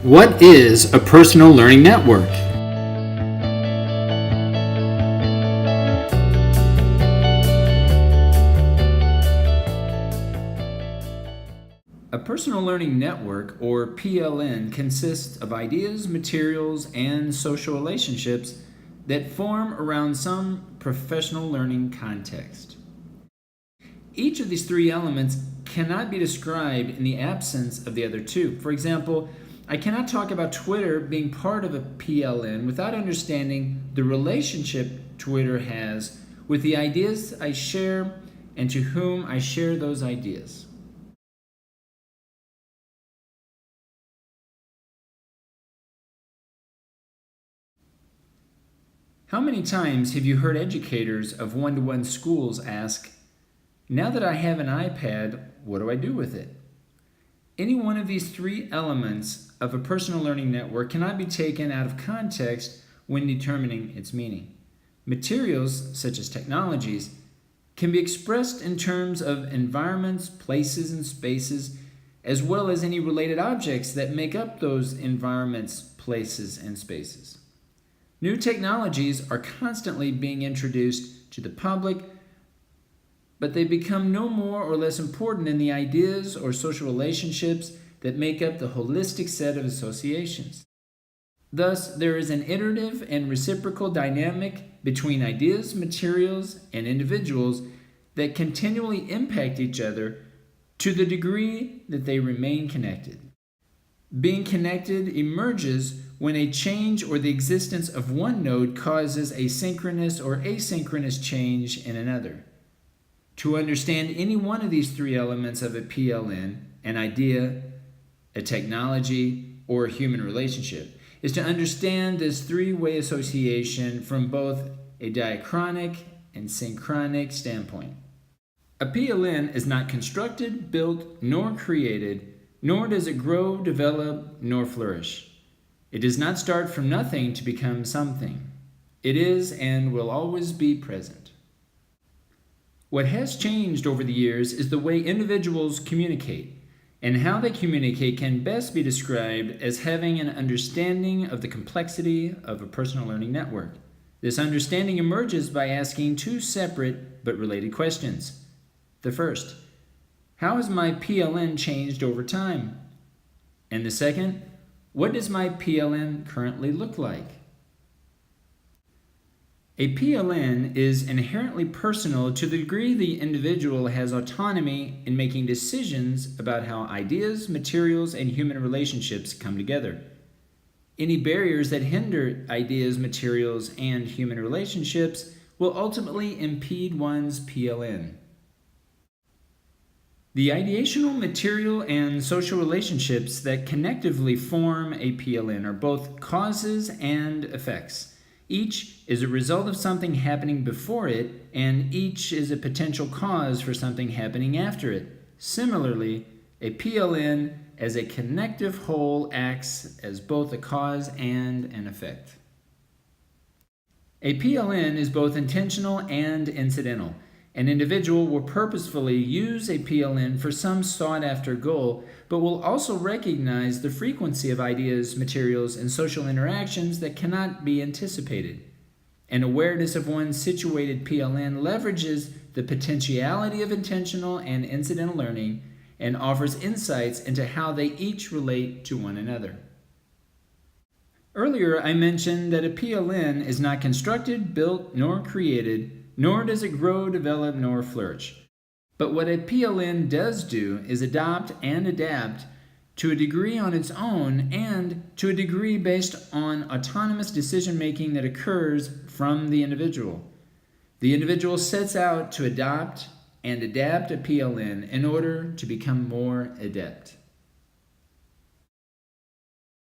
What is a personal learning network? A personal learning network, or PLN, consists of ideas, materials, and social relationships that form around some professional learning context. Each of these three elements cannot be described in the absence of the other two. For example, I cannot talk about Twitter being part of a PLN without understanding the relationship Twitter has with the ideas I share and to whom I share those ideas. How many times have you heard educators of one-to-one schools ask, "Now that I have an iPad, what do I do with it?" Any one of these three elements of a personal learning network cannot be taken out of context when determining its meaning. Materials, such as technologies, can be expressed in terms of environments, places, and spaces, as well as any related objects that make up those environments, places, and spaces. New technologies are constantly being introduced to the public, but they become no more or less important than the ideas or social relationships that make up the holistic set of associations. Thus, there is an iterative and reciprocal dynamic between ideas, materials, and individuals that continually impact each other to the degree that they remain connected. Being connected emerges when a change or the existence of one node causes a synchronous or asynchronous change in another. To understand any one of these three elements of a PLN, an idea, a technology, or a human relationship, is to understand this three-way association from both a diachronic and synchronic standpoint. A PLN is not constructed, built, nor created, nor does it grow, develop, nor flourish. It does not start from nothing to become something. It is and will always be present. What has changed over the years is the way individuals communicate, and how they communicate can best be described as having an understanding of the complexity of a personal learning network. This understanding emerges by asking two separate but related questions. The first, how has my PLN changed over time? And the second, what does my PLN currently look like? A PLN is inherently personal to the degree the individual has autonomy in making decisions about how ideas, materials, and human relationships come together. Any barriers that hinder ideas, materials, and human relationships will ultimately impede one's PLN. The ideational, material, and social relationships that connectively form a PLN are both causes and effects. Each is a result of something happening before it, and each is a potential cause for something happening after it. Similarly, a PLN as a connective whole acts as both a cause and an effect. A PLN is both intentional and incidental. An individual will purposefully use a PLN for some sought-after goal, but will also recognize the frequency of ideas, materials, and social interactions that cannot be anticipated. An awareness of one's situated PLN leverages the potentiality of intentional and incidental learning and offers insights into how they each relate to one another. Earlier, I mentioned that a PLN is not constructed, built, nor created, nor does it grow, develop, nor flourish. But what a PLN does do is adopt and adapt to a degree on its own and to a degree based on autonomous decision-making that occurs from the individual. The individual sets out to adopt and adapt a PLN in order to become more adept.